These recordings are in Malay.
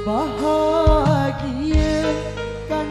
bahagia kan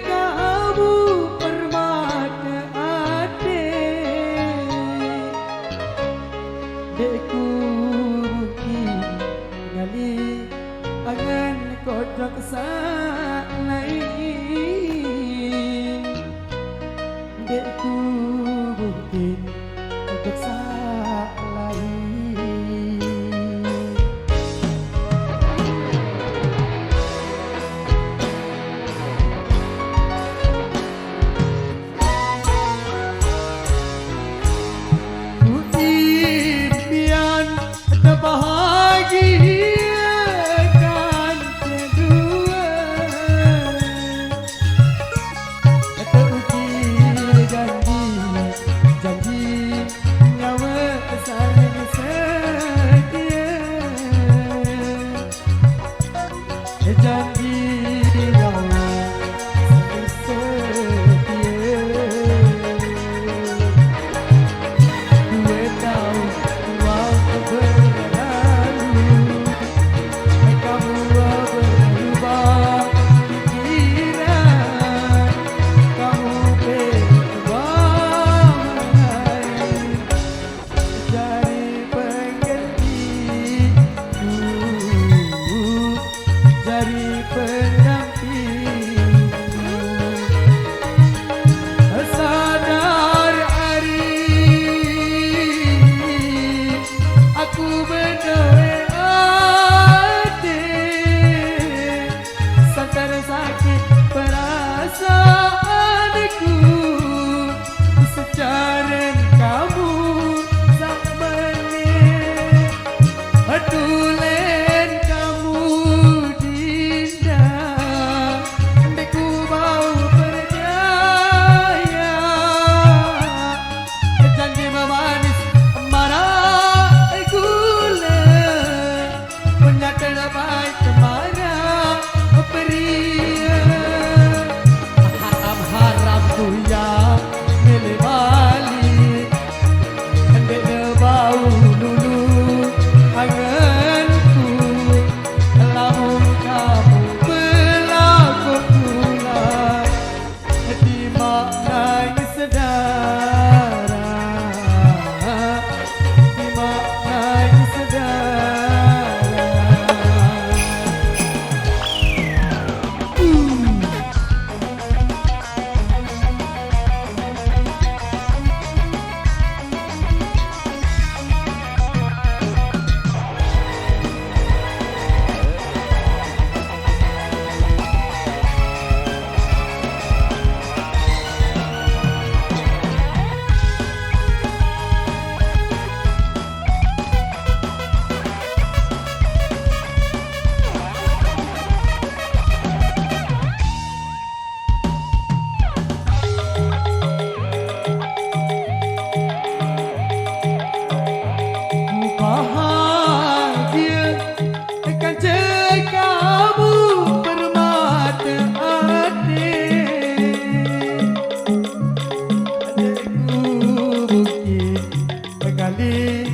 kamu permata adik dekku mungkin ngali angan kodok sak lain dekku mungkin kodok sak lain. Bahagiakan kedua terukir janji nyawa saling setia janji nyawa saling setia 2 tahun waktu berlalu kamu berubah pikiran kamu berubah jadi penggantiku jadi pendampingku sadar hari aku berdoa santar sakit perasaanku secara kamu sak menit tulen kamu dinda deku mau percaya janji memanis marah gula menyatakan baik marah pria harap-harapku yang milih balik hendek bau dulu anganku lamun kamu berlaku pula di maknai sedara di maknai sedara. Bahagia kan kamu permata adik adikku mungkin sekali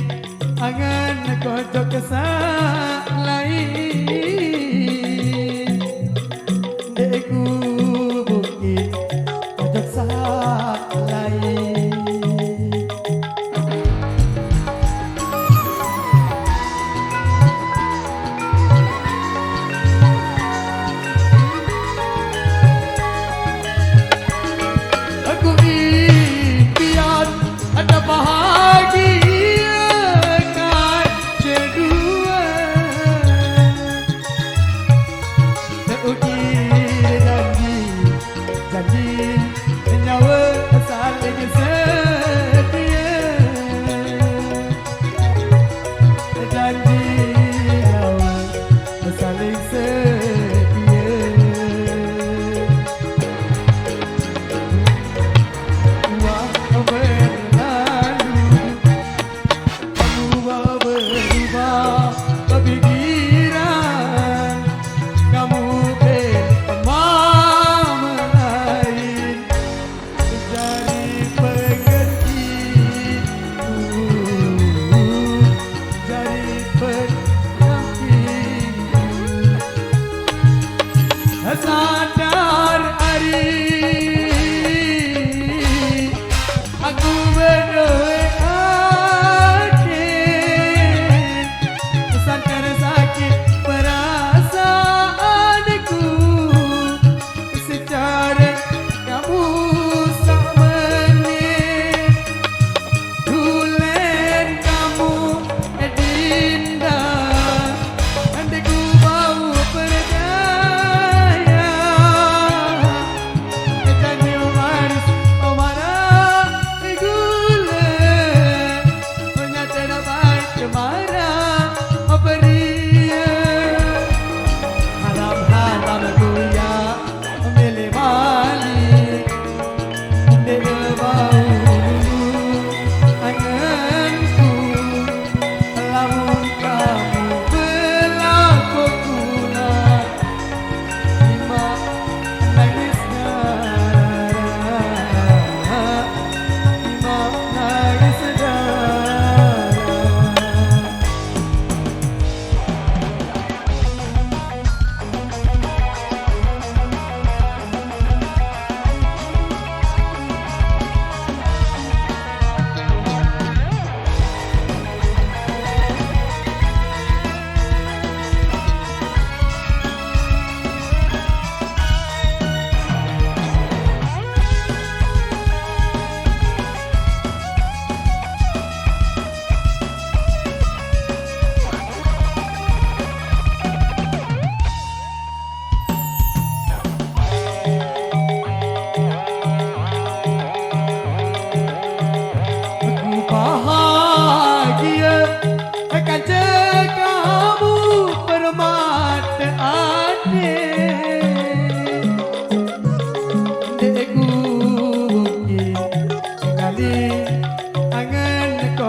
angan kodok kesak lain adikku mungkin kodok sak lain. Ada bahagia kan kedua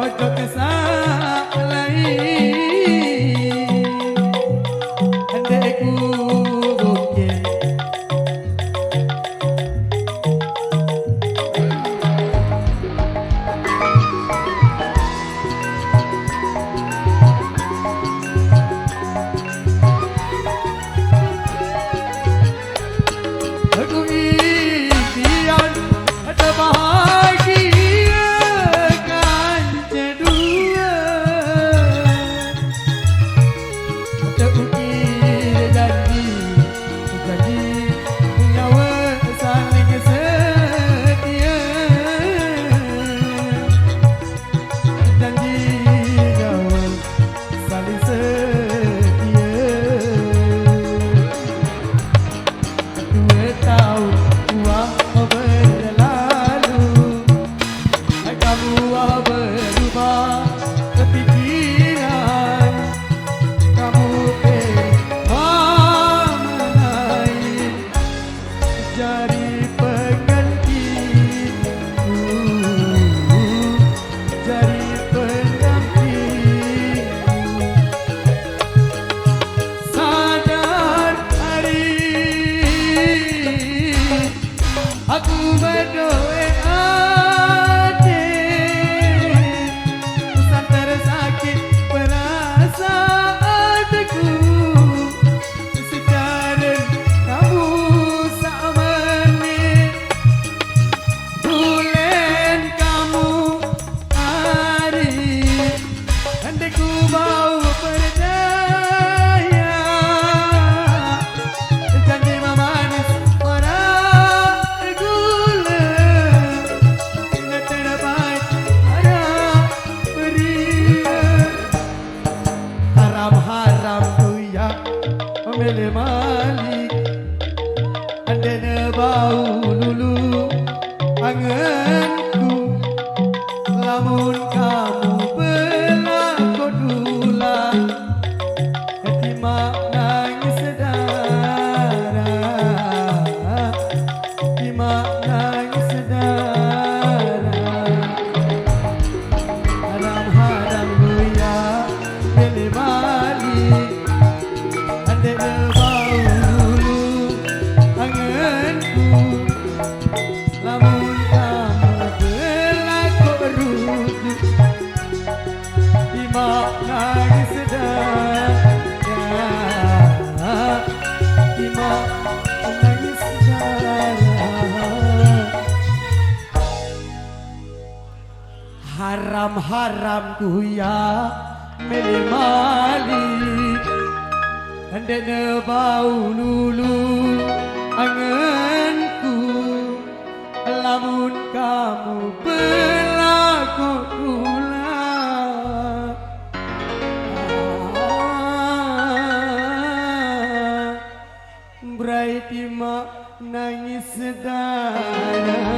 ojo kesalai Andaiku bukit Aku impian ada bahagia kan kedua Ada ukir janji nyawa saling setia Janji nyawa saling setia 2 tahun tua berlalu Kamu berubah kepikiran Kamu orang lain Jadi penggantiku Jadi pendampingku Sadar hari Aku berdoa adik Pesan tersakit perasaanku Sekarang kamu sama ni Bulan kamu hari Andai ku mau berdaya Janji memanis warna gula Ingat terbaik harap beria Haram-haram tu ya Memilih malik Andai nebau lulu Anganku Lamun kamu berlaku dula Hati mak nangis sedara Hati mak nangis sedara Haram-haram buya Pilih balik Andai nebau dulu Anganku Lamun kamu berlaku beruduk Di mak nangis sedara Di mak nangis sedara Haram-haram ku ya milih malik Andai nebau lulu anganku Lamun kamu berlaku dula Berarti mak nangis sedara